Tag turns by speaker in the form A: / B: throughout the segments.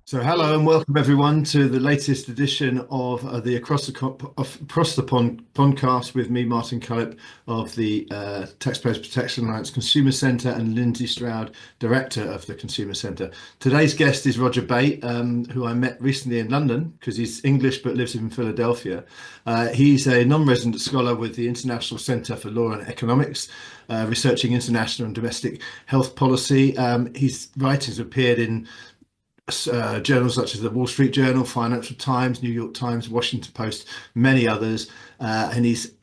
A: So, hello and welcome everyone to the latest edition of the Across the Pond podcast with me, Martin Cullip of the Taxpayers Protection Alliance Consumer Centre and Lindsey Stroud, Director of the Consumer Centre. Today's guest is Roger Bate, who I met recently in London because he's English but lives in Philadelphia. He's a non-resident scholar with the International Centre for Law and Economics, researching international and domestic health policy. His writings appeared in journals such as the Wall Street Journal, Financial Times, New York Times, Washington Post, many others, and he's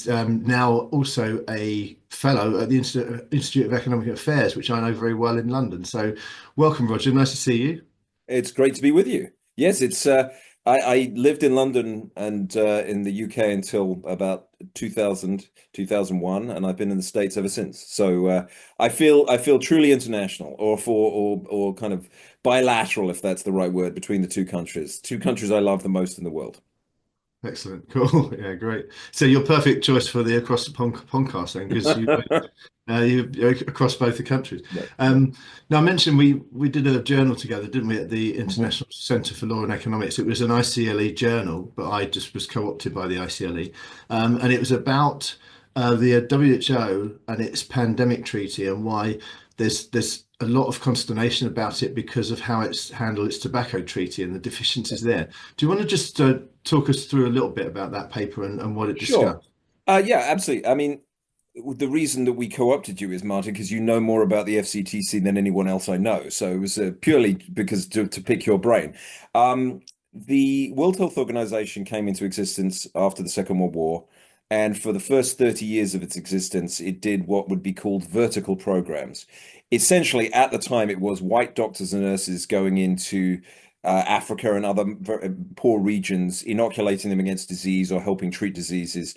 A: now also a fellow at the Institute of Economic Affairs, which I know very well in London. So, welcome, Roger. Nice to see you.
B: It's great to be with you. Yes, it's I lived in London and in the UK until about 2000, 2001, and I've been in the States ever since. So I feel truly international or kind of bilateral, if that's the right word, between the two countries. Two countries I love the most in the world.
A: Excellent, cool, yeah, great. So, you're perfect choice for the Across the Podcast then, because you're across both the countries.
B: No, no.
A: Um, Now, I mentioned we did a journal together, didn't we, at the
B: Mhm.
A: International Centre for Law and Economics. It was an ICLE journal, but I just was co-opted by the ICLE, and it was about the WHO and its pandemic treaty and why there's a lot of consternation about it because of how it's handled its tobacco treaty and the deficiencies there. Do you want to just talk us through a little bit about that paper and what it
B: Sure.
A: discussed?
B: Yeah, absolutely. I mean, the reason that we co-opted you is, Martin, because you know more about the FCTC than anyone else I know. So it was purely because to pick your brain. The World Health Organization came into existence after the Second World War, and for the first 30 years of its existence, it did what would be called vertical programs. Essentially, at the time, it was white doctors and nurses going into Africa and other poor regions, inoculating them against disease or helping treat diseases.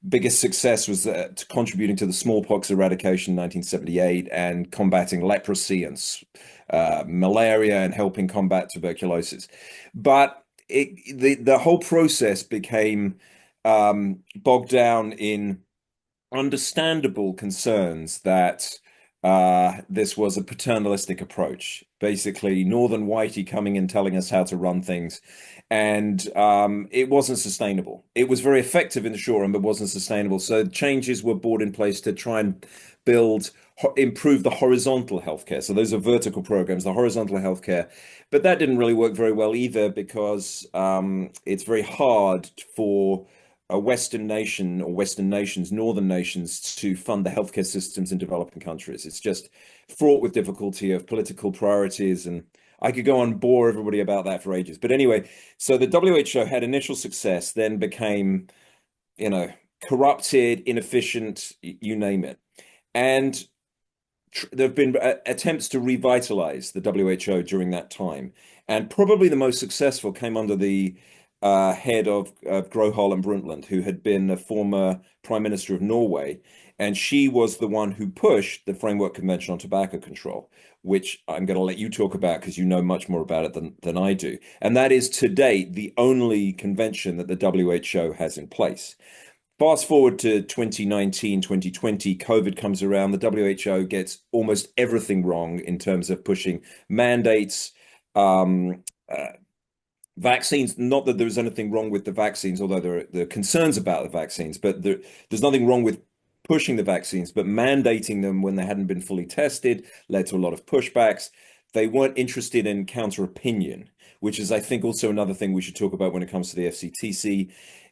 B: Biggest success was contributing to the smallpox eradication in 1978 and combating leprosy and malaria and helping combat tuberculosis. But the whole process became bogged down in understandable concerns that this was a paternalistic approach. Basically, Northern Whitey coming and telling us how to run things. And it wasn't sustainable. It was very effective in the short run, but wasn't sustainable. So changes were brought in place to try and improve the horizontal healthcare. So those are vertical programs, the horizontal healthcare. But that didn't really work very well either because it's very hard for a Western nation or Western nations, Northern nations, to fund the healthcare systems in developing countries. It's just fraught with difficulty of political priorities. And I could go on and bore everybody about that for ages. But anyway, so the WHO had initial success, then became, you know, corrupted, inefficient, you name it. And there have been attempts to revitalize the WHO during that time. And probably the most successful came under the head of Gro Harlem Brundtland, who had been a former Prime Minister of Norway. And she was the one who pushed the Framework Convention on Tobacco Control, which I'm going to let you talk about because you know much more about it than I do. And that is to date the only convention that the WHO has in place. Fast forward to 2019, 2020, COVID comes around. The WHO gets almost everything wrong in terms of pushing mandates, um, uh, vaccines. Not that there's anything wrong with the vaccines, although there are concerns about the vaccines, but there's nothing wrong with pushing the vaccines, but mandating them when they hadn't been fully tested led to a lot of pushbacks. They weren't interested in counter opinion, which is, I think, also another thing we should talk about when it comes to the FCTC,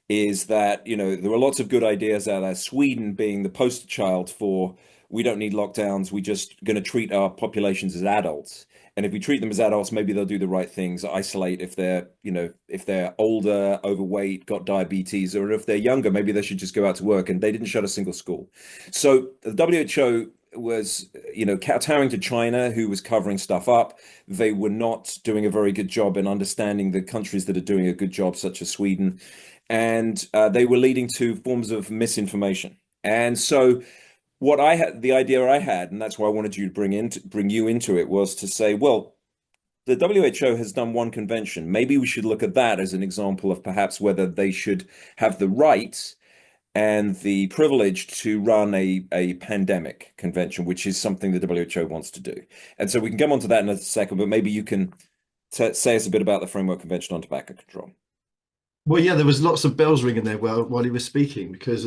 B: is that, you know, there were lots of good ideas out there. Sweden being the poster child for we don't need lockdowns, we're just going to treat our populations as adults. And if we treat them as adults, maybe they'll do the right things, isolate if they're, you know, if they're older, overweight, got diabetes, or if they're younger, maybe they should just go out to work. And they didn't shut a single school. So the WHO was, you know, kowtowing to China, who was covering stuff up. They were not doing a very good job in understanding the countries that are doing a good job, such as Sweden. And they were leading to forms of misinformation. And so what I had, the idea I had, and that's why I wanted you to bring you into it, was to say, well, the WHO has done one convention. Maybe we should look at that as an example of perhaps whether they should have the right and the privilege to run a pandemic convention, which is something the WHO wants to do. And so we can come on to that in a second, but maybe you can say us a bit about the Framework Convention on Tobacco Control.
A: Well, yeah, there was lots of bells ringing there while he was speaking because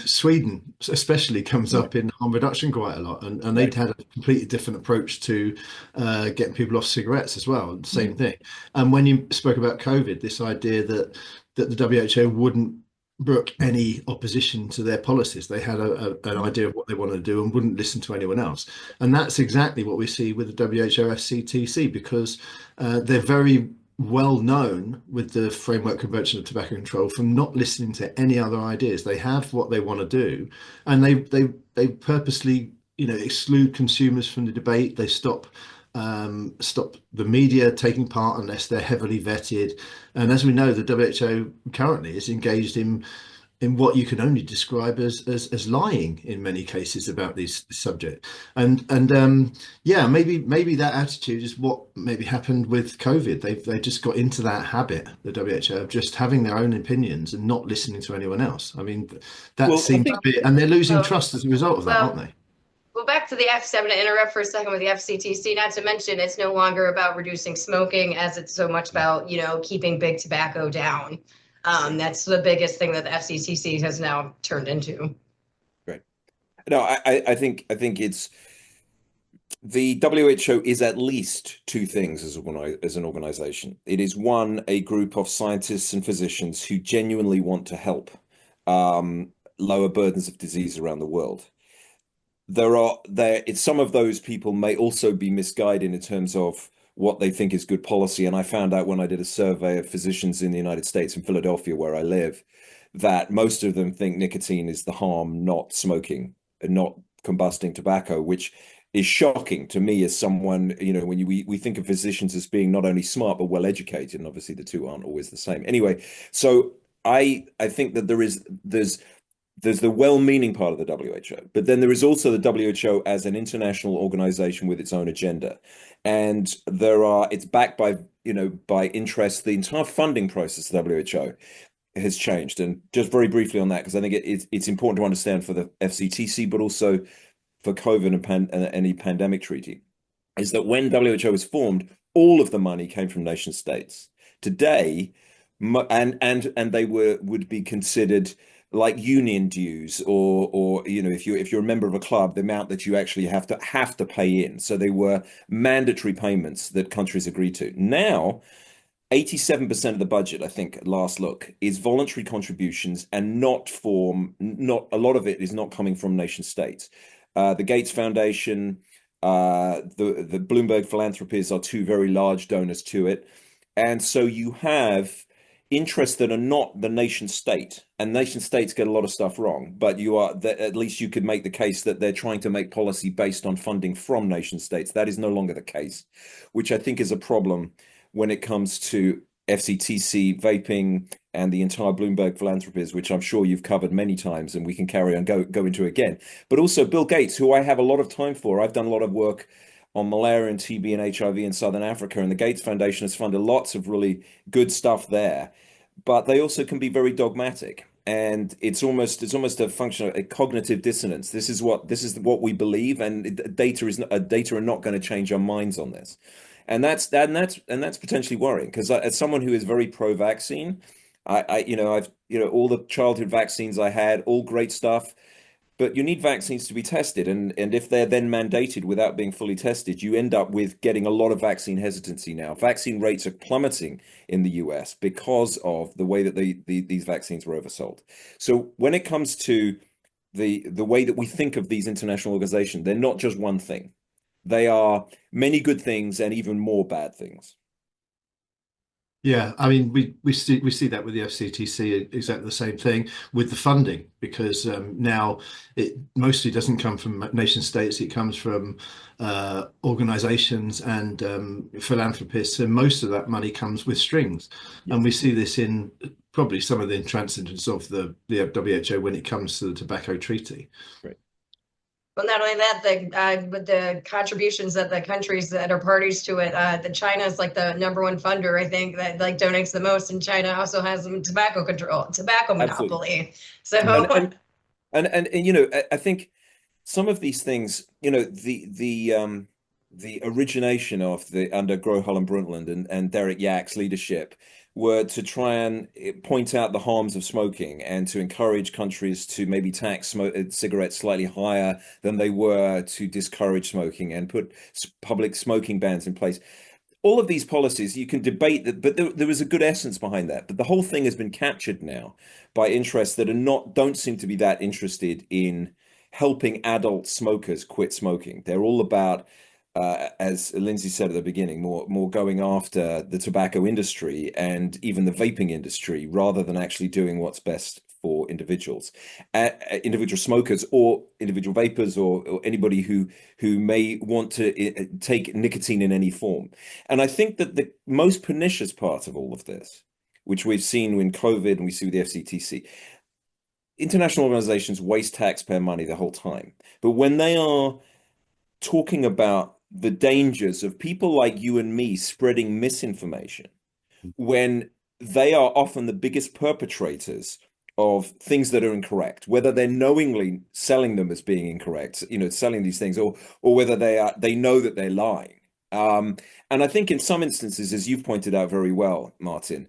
A: Sweden especially comes
B: Yeah.
A: up in harm reduction quite a lot, and they'd
B: Right.
A: had a completely different approach to getting people off cigarettes as well.
B: Yeah.
A: Same thing. And when you spoke about COVID, this idea that the WHO wouldn't brook any opposition to their policies, they had an idea of what they wanted to do and wouldn't listen to anyone else. And that's exactly what we see with the WHO FCTC because they're very well known with the Framework Convention of Tobacco Control from not listening to any other ideas. They have what they want to do, and they purposely exclude consumers from the debate. They stop the media taking part unless they're heavily vetted. And as we know, the WHO currently is engaged in what you can only describe as lying in many cases about this subject. And yeah, maybe that attitude is what maybe happened with COVID. They just got into that habit, the WHO, of just having their own opinions and not listening to anyone else. I mean, that
B: Well, I
A: seems to
B: think
A: be, and they're losing
C: Oh,
A: trust as a result of that, aren't
C: well,
A: they?
C: well, back to the I'm going to interrupt for a second with the FCTC. Not to mention, it's no longer about reducing smoking, as it's so much about keeping big tobacco down.
B: right,
C: That's the biggest thing that the FCTC has now turned into.
B: right. No, I think it's the WHO is at least two things as an organization. It is one, a group of scientists and physicians who genuinely want to help lower burdens of disease around the world. Some of those people may also be misguided in terms of what they think is good policy. And I found out when I did a survey of physicians in the United States, in Philadelphia, where I live, that most of them think nicotine is the harm, not smoking, and not combusting tobacco, which is shocking to me as someone, when we think of physicians as being not only smart but well educated, and obviously the two aren't always the same. Anyway, so I think that there's the well-meaning part of the WHO, but then there is also the WHO as an international organization with its own agenda. And it's backed by interest. The entire funding process of the WHO has changed. And just very briefly on that, because I think it's important to understand for the FCTC, but also for COVID and any pandemic treaty, is that when WHO was formed, all of the money came from nation states. Today, and they would be considered like union dues, or if you're a member of a club, the amount that you actually have to pay in. So they were mandatory payments that countries agreed to. Now 87% of the budget, I think, at last look, is voluntary contributions, and not a lot of it is not coming from nation states. The Gates Foundation, the Bloomberg Philanthropists are two very large donors to it. And so you have interests that are not the nation state, and nation states get a lot of stuff wrong, but at least you could make the case that they're trying to make policy based on funding from nation states. That is no longer the case, which I think is a problem when it comes to FCTC, vaping, and the entire Bloomberg philanthropies, which I'm sure you've covered many times, and we can carry on go into again. But also Bill Gates, who I have a lot of time for. I've done a lot of work on malaria and TB and HIV in Southern Africa, and the Gates Foundation has funded lots of really good stuff there. But they also can be very dogmatic, and it's almost a function of a cognitive dissonance. This is what we believe, and data are not going to change our minds on this. And that's potentially worrying, because as someone who is very pro-vaccine, I've all the childhood vaccines I had, all great stuff, but you need vaccines to be tested, and if they're then mandated without being fully tested, you end up with getting a lot of vaccine hesitancy now. Vaccine rates are plummeting in the US because of the way that these vaccines were oversold. So when it comes to the way that we think of these international organizations, they're not just one thing. They are many good things and even more bad things.
A: Yeah, I mean, we see that with the FCTC, exactly the same thing with the funding, because now it mostly doesn't come from nation states; it comes from organisations and philanthropists, and most of that money comes with strings. And we see this in probably some of the intransigence of the WHO when it comes to the tobacco treaty.
B: Right.
C: Well, not only that, with the contributions that the countries that are parties to it, China is like the number one funder, I think, that like donates the most, and China also has some tobacco
B: Absolutely.
C: monopoly. So
B: And I think some of these things, the origination of the under Gro Harlem Brundtland and Derek Yak's leadership were to try and point out the harms of smoking and to encourage countries to maybe tax cigarettes slightly higher than they were to discourage smoking and put public smoking bans in place. All of these policies, you can debate that, but there was a good essence behind that. But the whole thing has been captured now by interests that don't seem to be that interested in helping adult smokers quit smoking. They're all about, as Lindsey said at the beginning, more going after the tobacco industry and even the vaping industry rather than actually doing what's best for individuals, individual smokers or individual vapors or anybody who may want to take nicotine in any form. And I think that the most pernicious part of all of this, which we've seen in COVID and we see with the FCTC, international organizations waste taxpayer money the whole time. But when they are talking about the dangers of people like you and me spreading misinformation, when they are often the biggest perpetrators of things that are incorrect, whether they're knowingly selling them as being incorrect, selling these things, or whether they know that they're lying. And I think in some instances, as you've pointed out very well, Martin,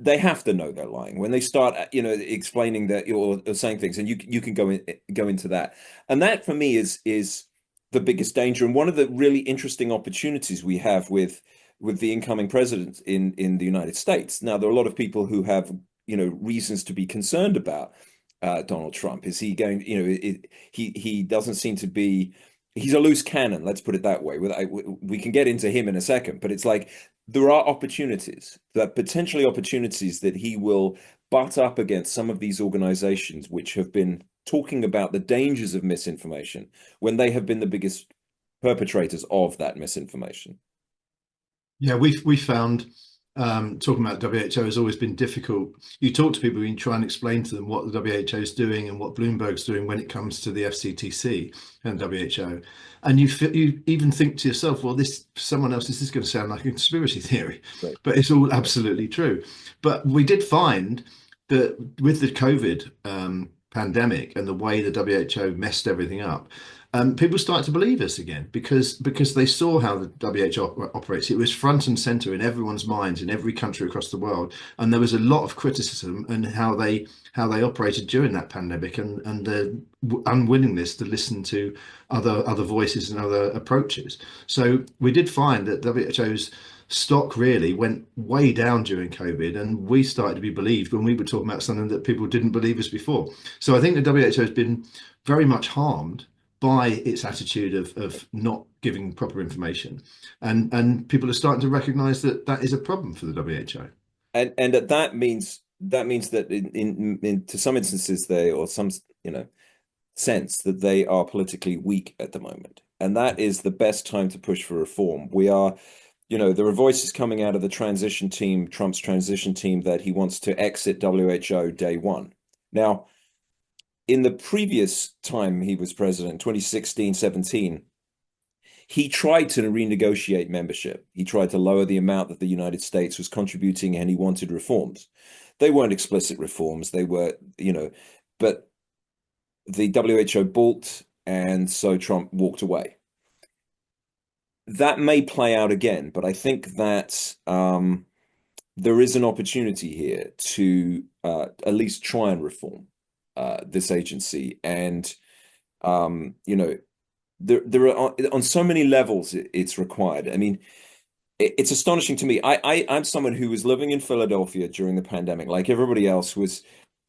B: they have to know they're lying when they start, explaining that or saying things, and you can go into that. And that for me is the biggest danger. And one of the really interesting opportunities we have with the incoming president in the United States. Now, there are a lot of people who have, reasons to be concerned about Donald Trump. Is he going, he doesn't seem to be, he's a loose cannon, let's put it that way. We can get into him in a second, but it's like there are potentially opportunities that he will butt up against some of these organizations which have been talking about the dangers of misinformation when they have been the biggest perpetrators of that misinformation.
A: Yeah, we found talking about WHO has always been difficult. You talk to people, you try and explain to them what the WHO is doing and what Bloomberg's doing when it comes to the FCTC and WHO, and you even think to yourself, well, this someone else, this is going to sound like a conspiracy theory, right? But it's all absolutely true. But we did find that with the COVID pandemic and the way the WHO messed everything up, people started to believe us again because they saw how the WHO operates. It was front and center in everyone's minds in every country across the world, and there was a lot of criticism and how they operated during that pandemic and the unwillingness to listen to other voices and other approaches. So we did find that WHO's stock really went way down during COVID, and we started to be believed when we were talking about something that people didn't believe us before. So I think the WHO has been very much harmed by its attitude of not giving proper information, and people are starting to recognize that is a problem for the WHO.
B: And that means that in to some instances some sense that they are politically weak at the moment, and that is the best time to push for reform. We are, there are voices coming out of the transition team, Trump's transition team, that he wants to exit WHO day one. Now, in the previous time he was president, 2016-17, he tried to renegotiate membership. He tried to lower the amount that the United States was contributing, and he wanted reforms. They weren't explicit reforms. They were, but the WHO balked, and so Trump walked away. That may play out again, but I think that there is an opportunity here to at least try and reform this agency, and there are on so many levels it's required. I mean, it's astonishing to me. I'm someone who was living in Philadelphia during the pandemic, like everybody else, was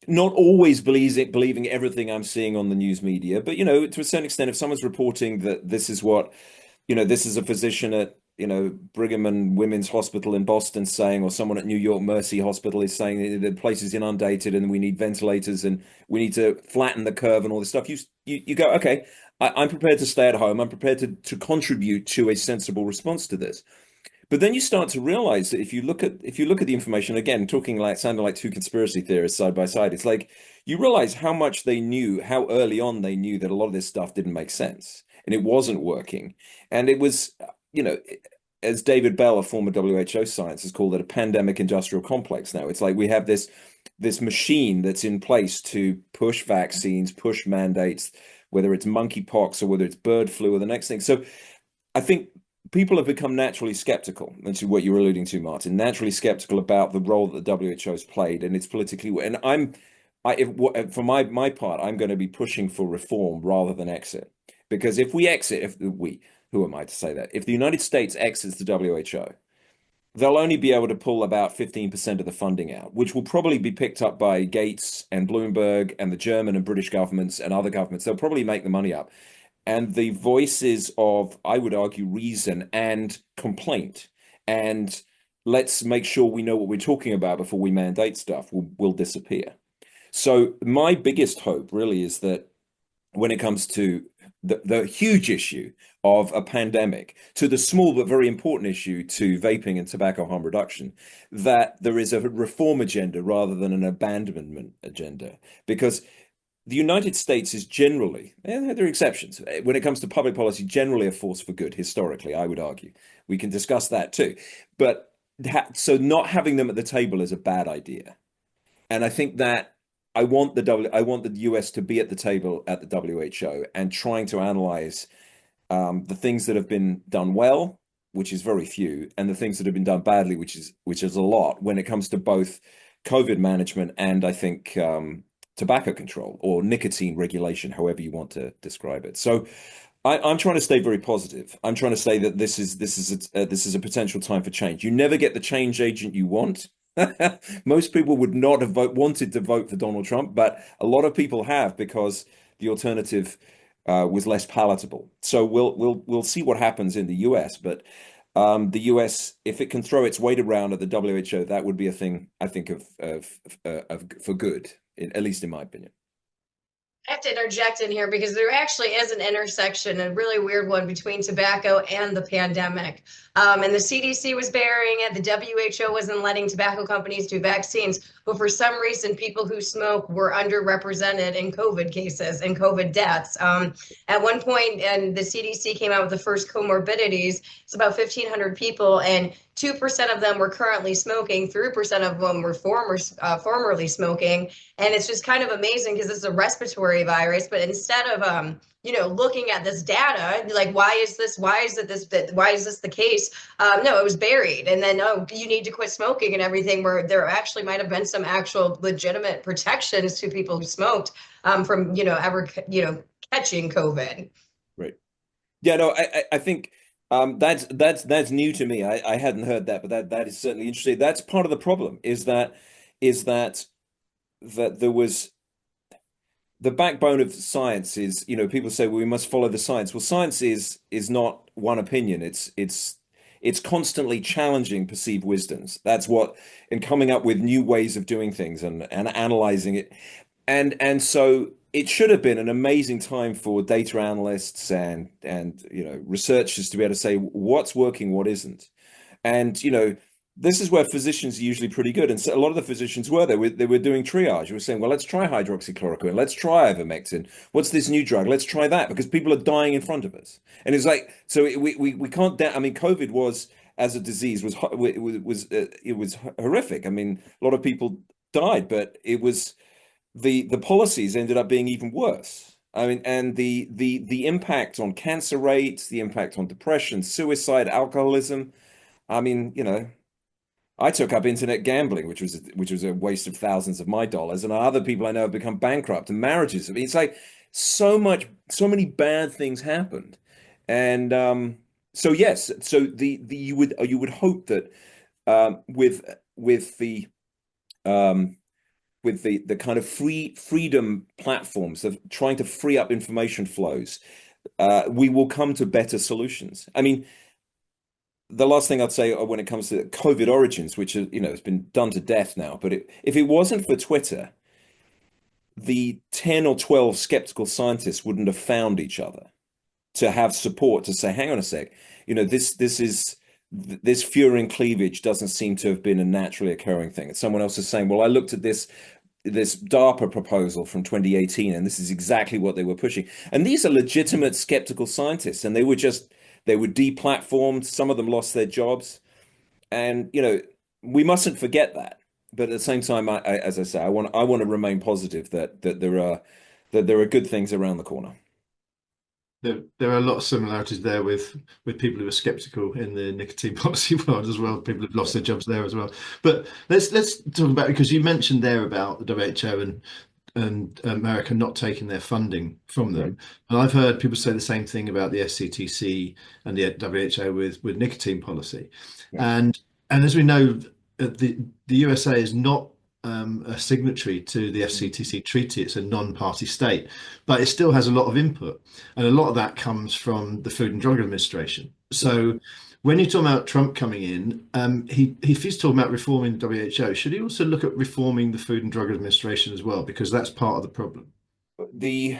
B: not always believing everything I'm seeing on the news media, but to a certain extent, if someone's reporting that this is what this is a physician at Brigham and Women's Hospital in Boston saying, or someone at New York Mercy Hospital is saying the place is inundated and we need ventilators and we need to flatten the curve and all this stuff. You go, okay, I'm prepared to stay at home. I'm prepared to contribute to a sensible response to this. But then you start to realize that if you look at the information, again, sounding like two conspiracy theorists side by side, it's like you realize how much they knew, how early on they knew that a lot of this stuff didn't make sense and it wasn't working. And it was, as David Bell, a former WHO scientist, has called it, a pandemic industrial complex now. It's like we have this machine that's in place to push vaccines, push mandates, whether it's monkeypox or whether it's bird flu or the next thing. So I think people have become naturally skeptical, which is what you're alluding to, Martin, naturally skeptical about the role that the WHO has played, and it's politically, and for my part, I'm going to be pushing for reform rather than exit. Because if we exit, who am I to say that? If the United States exits the WHO, they'll only be able to pull about 15% of the funding out, which will probably be picked up by Gates and Bloomberg and the German and British governments and other governments. They'll probably make the money up. And the voices of, I would argue, reason and complaint, and let's make sure we know what we're talking about before we mandate stuff, will disappear. So my biggest hope really is that when it comes to the huge issue of a pandemic, to the small but very important issue to vaping and tobacco harm reduction, that there is a reform agenda rather than an abandonment agenda. Because the United States is generally, there are exceptions, when it comes to public policy, generally a force for good, historically, I would argue. We can discuss that too. But so not having them at the table is a bad idea. And I think that I want the US to be at the table at the WHO and trying to analyze the things that have been done well, which is very few, and the things that have been done badly, which is a lot when it comes to both COVID management and I think tobacco control or nicotine regulation, however you want to describe it. So I'm trying to stay very positive. I'm trying to say that this is a potential time for change. You never get the change agent you want. Most people would not have wanted to vote for Donald Trump, but a lot of people have because the alternative was less palatable. So we'll see what happens in the US, but the US, if it can throw its weight around at the WHO, that would be a thing I think of for good, at least in my opinion.
C: I have to interject in here because there actually is an intersection, a really weird one between tobacco and the pandemic. And the CDC was burying it. The WHO wasn't letting tobacco companies do vaccines. But for some reason, people who smoke were underrepresented in COVID cases and COVID deaths. At one point, and the CDC came out with the first comorbidities, it's about 1,500 people, and 2% of them were currently smoking, 3% of them were formerly smoking. And it's just kind of amazing because it's a respiratory virus. But instead of looking at this data, like why is this the case? No, it was buried. And then, oh, you need to quit smoking and everything, where there actually might have been some actual legitimate protections to people who smoked from ever catching COVID.
B: Right. Yeah, no, I think that's new to me. I hadn't heard that, but that is certainly interesting. That's part of the problem is that there was the backbone of science is, people say, well, we must follow the science. Well, science is not one opinion. It's constantly challenging perceived wisdoms. That's what, and coming up with new ways of doing things and analyzing it. And so it should have been an amazing time for data analysts and researchers to be able to say what's working, what isn't. And this is where physicians are usually pretty good, and so a lot of the physicians they were doing triage. They were saying, well, let's try hydroxychloroquine, let's try ivermectin. What's this new drug? Let's try that, because people are dying in front of us. And it's like, so we can't. I mean, COVID was, as a disease, was horrific. I mean, a lot of people died, but it was the policies ended up being even worse. I mean, and the impact on cancer rates, the impact on depression, suicide, alcoholism. I mean, I took up internet gambling, which was a waste of thousands of my dollars, and other people I know have become bankrupt, and marriages. I mean, it's like so many bad things happened, and so yes, so you would hope that with the kind of freedom platforms of trying to free up information flows, we will come to better solutions. I mean, the last thing I'd say when it comes to COVID origins, which has been done to death now, but if it wasn't for Twitter, the 10 or 12 skeptical scientists wouldn't have found each other to have support to say, hang on a sec, this fury and cleavage doesn't seem to have been a naturally occurring thing. And someone else is saying, well, I looked at this DARPA proposal from 2018, and this is exactly what they were pushing. And these are legitimate skeptical scientists, and they were deplatformed. Some of them lost their jobs, and we mustn't forget that. But at the same time, as I say, I want to remain positive that there are good things around the corner.
A: there are a lot of similarities there with people who are skeptical in the nicotine policy world as well. People have lost their jobs there as well. But let's talk about, because you mentioned there about the WHO and America not taking their funding from them.
B: Right.
A: And I've heard people say the same thing about the FCTC and the WHO with nicotine policy.
B: Yeah.
A: And as we know, the USA is not a signatory to the FCTC treaty. It's a non-party state, but it still has a lot of input, and a lot of that comes from the Food and Drug Administration. So when you're talking about Trump coming in, if he's talking about reforming the WHO, should he also look at reforming the Food and Drug Administration as well? Because that's part of the problem.
B: The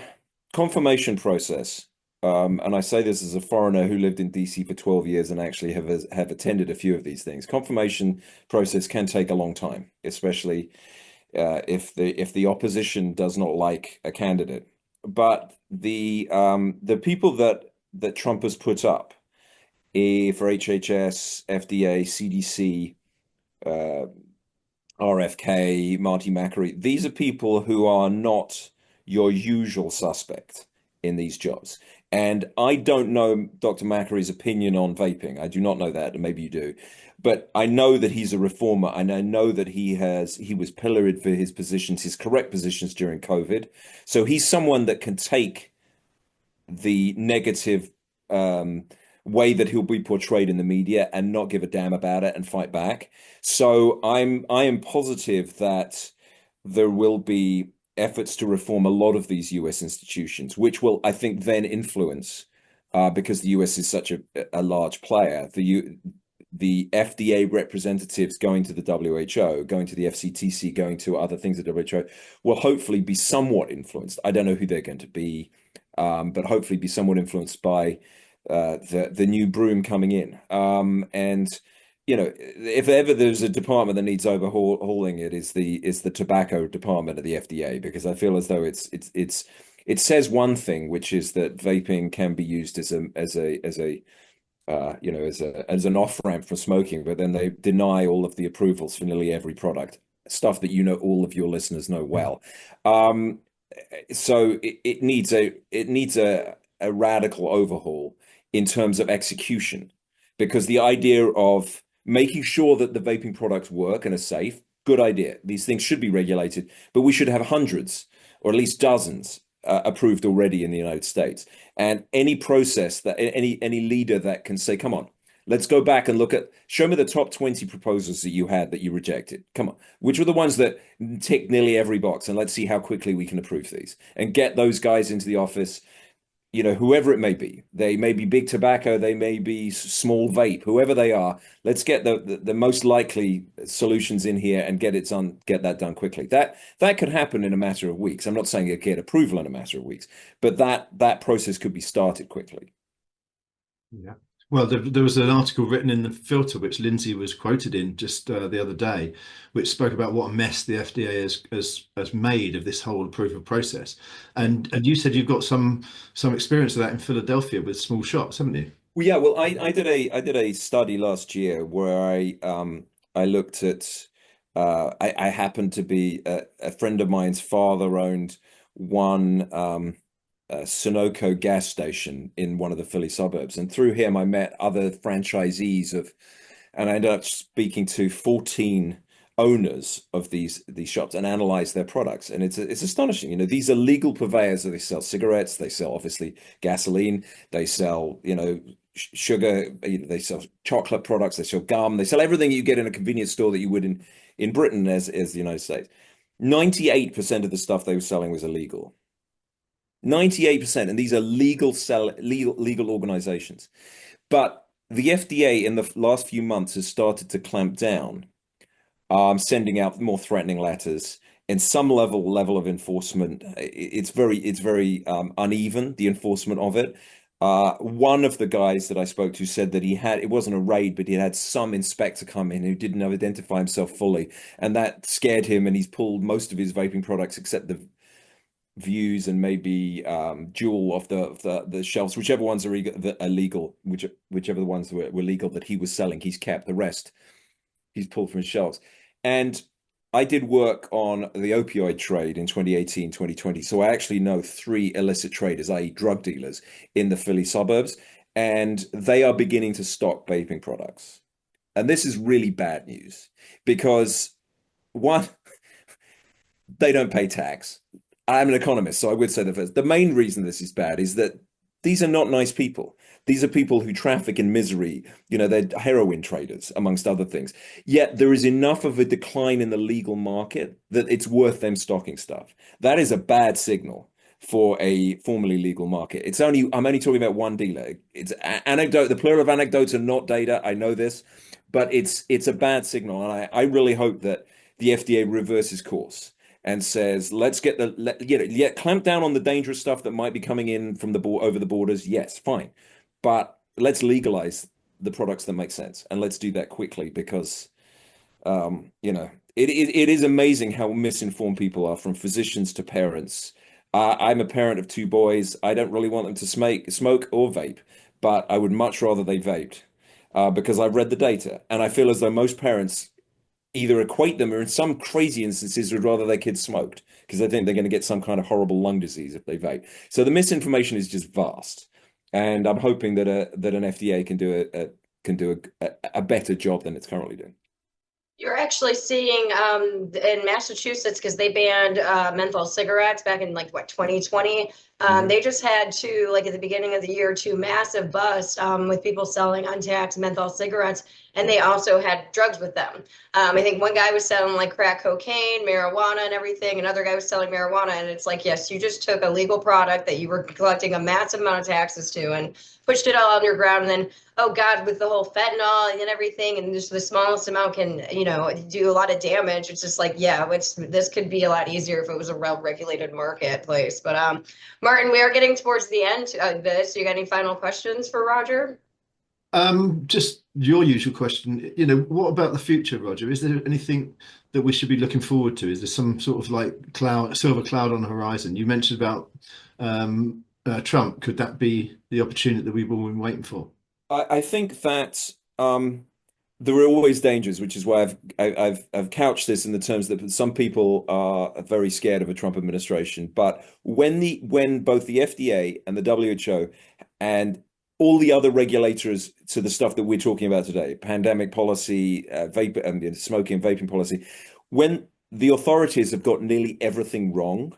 B: confirmation process, and I say this as a foreigner who lived in DC for 12 years and actually have attended a few of these things. Confirmation process can take a long time, especially if the opposition does not like a candidate. But the people that Trump has put up for HHS, FDA, CDC, RFK, Marty Macri, these are people who are not your usual suspect in these jobs. And I don't know Dr. Macri's opinion on vaping. I do not know that, and maybe you do. But I know that he's a reformer, and I know that he was pilloried for his positions, his correct positions during COVID. So he's someone that can take the negative way that he'll be portrayed in the media and not give a damn about it and fight back. So I am positive that there will be efforts to reform a lot of these US institutions, which will, I think, then influence, because the US is such a large player, the FDA representatives going to the WHO, going to the FCTC, going to other things at WHO will hopefully be somewhat influenced. I don't know who they're going to be, but hopefully be somewhat influenced by the new broom coming in. And you know, if ever there's a department that needs overhauling, it is the tobacco department of the FDA, because I feel as though it says one thing, which is that vaping can be used as an off ramp for smoking, but then they deny all of the approvals for nearly every product, stuff that all of your listeners know well. So it needs a radical overhaul in terms of execution, because the idea of making sure that the vaping products work and are safe, good idea. These things should be regulated, but we should have hundreds or at least dozens approved already in the United States. And any process that any leader that can say, come on, let's go back and show me the top 20 proposals that you had that you rejected. Come on, which were the ones that tick nearly every box, and let's see how quickly we can approve these and get those guys into the office. You know, whoever it may be, they may be big tobacco, they may be small vape, whoever they are, let's get the most likely solutions in here and get that done quickly. That could happen in a matter of weeks. I'm not saying it get approval in a matter of weeks, but that process could be started quickly.
A: Yeah. Well, there was an article written in the Filter, which Lindsey was quoted in just the other day, which spoke about what a mess the FDA has made of this whole approval process. And you said you've got some experience of that in Philadelphia with small shops, haven't you?
B: Well, yeah. Well, I did a study last year where I looked at I happened to be a friend of mine's father owned one. Sunoco gas station in one of the Philly suburbs. And through him, I met other franchisees and I ended up speaking to 14 owners of these shops and analyzed their products. And it's astonishing. You know, these are legal purveyors. They sell cigarettes, they sell obviously gasoline, they sell, sugar, they sell chocolate products, they sell gum, they sell everything you get in a convenience store that you would in Britain as the United States. 98% of the stuff they were selling was illegal. 98%, and these are legal organizations. But the FDA in the last few months has started to clamp down, sending out more threatening letters and some level of enforcement. It's very uneven, the enforcement of it. One of the guys that I spoke to said that it wasn't a raid, but he had some inspector come in who didn't identify himself fully, and that scared him, and he's pulled most of his vaping products except the Views and maybe Juul off the shelves, whichever ones are illegal, whichever the ones were legal that he was selling, he's kept. The rest he's pulled from his shelves. And I did work on the opioid trade in 2018, 2020. So I actually know three illicit traders, i.e. drug dealers in the Philly suburbs, and they are beginning to stock vaping products. And this is really bad news because one, they don't pay tax. I'm an economist, so I would say that first. The main reason this is bad is that these are not nice people. These are people who traffic in misery. They're heroin traders, amongst other things. Yet there is enough of a decline in the legal market that it's worth them stocking stuff. That is a bad signal for a formerly legal market. I'm only talking about one dealer. It's anecdote. The plural of anecdotes are not data. I know this, but it's a bad signal, and I really hope that the FDA reverses course and says, let's get clamp down on the dangerous stuff that might be coming in from over the borders. Yes, fine, but let's legalize the products that make sense, and let's do that quickly because it is amazing how misinformed people are, from physicians to parents. I'm a parent of two boys. I don't really want them to smoke or vape, but I would much rather they vaped because I've read the data, and I feel as though most parents either equate them or in some crazy instances would rather their kids smoked because they think they're going to get some kind of horrible lung disease if they vape. So the misinformation is just vast, and I'm hoping that an FDA can do a better job than it's currently doing.
C: You're actually seeing in Massachusetts, because they banned menthol cigarettes back in like 2020. They just had like at the beginning of the year, two massive busts with people selling untaxed menthol cigarettes, and they also had drugs with them. I think one guy was selling like crack cocaine, marijuana, and everything. Another guy was selling marijuana, and it's like, yes, you just took a legal product that you were collecting a massive amount of taxes to and pushed it all underground, and then, oh God, with the whole fentanyl and everything, and just the smallest amount can, do a lot of damage. It's just like, yeah, this could be a lot easier if it was a well-regulated marketplace. But Martin, we are getting towards the end of this. You got any final questions for Roger?
A: Just your usual question. What about the future, Roger? Is there anything that we should be looking forward to? Is there some sort of like silver cloud on the horizon? You mentioned about Trump. Could that be the opportunity that we've all been waiting for?
B: I think that there are always dangers, which is why I've couched this in the terms that some people are very scared of a Trump administration. But when both the FDA and the WHO and all the other regulators to the stuff that we're talking about today, pandemic policy, vape, smoking and vaping policy, when the authorities have got nearly everything wrong,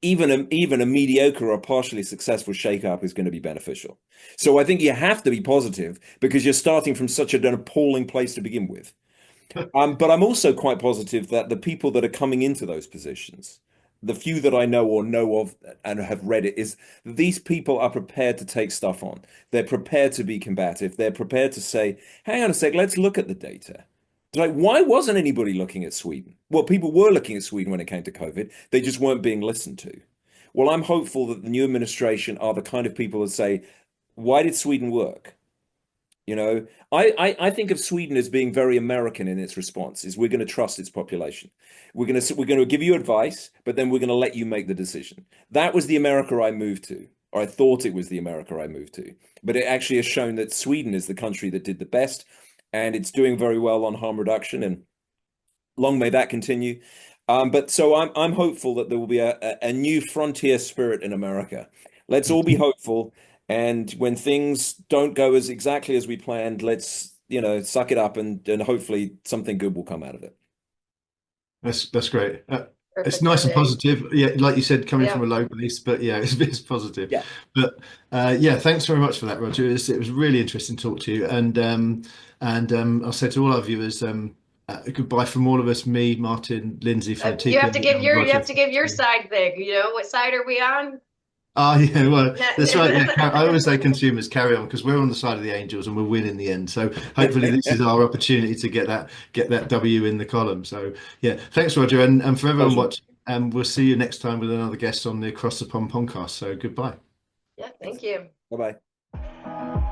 B: even a mediocre or partially successful shakeup is going to be beneficial. So I think you have to be positive because you're starting from such an appalling place to begin with. But I'm also quite positive that the people that are coming into those positions, the few that I know or know of and have read it, is these people are prepared to take stuff on. They're prepared to be combative. They're prepared to say, hang on a sec, let's look at the data. Like, why wasn't anybody looking at Sweden? Well, people were looking at Sweden when it came to COVID. They just weren't being listened to. Well, I'm hopeful that the new administration are the kind of people that say, why did Sweden work? I think of Sweden as being very American in its response. Is we're going to trust its population. We're going to give you advice, but then we're going to let you make the decision. That was the America I moved to, or I thought it was the America I moved to. But it actually has shown that Sweden is the country that did the best, and it's doing very well on harm reduction, and long may that continue. But so I'm hopeful that there will be a new frontier spirit in America. Let's all be hopeful. And when things don't go as exactly as we planned, let's, suck it up and hopefully something good will come out of it.
A: That's great. It's nice and positive. Yeah, like you said, coming from a low base, but yeah, it's positive.
B: Yeah.
A: But yeah, thanks very much for that, Roger. It was really interesting to talk to you. And I'll say to all our viewers, goodbye from all of us, me, Martin, Lindsay, from
C: You have to give your side thing. What side are we on?
A: Oh yeah, well that's right. Yeah, I always say consumers carry on because we're on the side of the angels and we'll win in the end. So hopefully this is our opportunity to get that W in the column. So yeah, thanks, Roger, and for everyone watching. And we'll see you next time with another guest on the Across the Pond podcast. So goodbye.
C: Yeah, thank you.
B: Bye bye.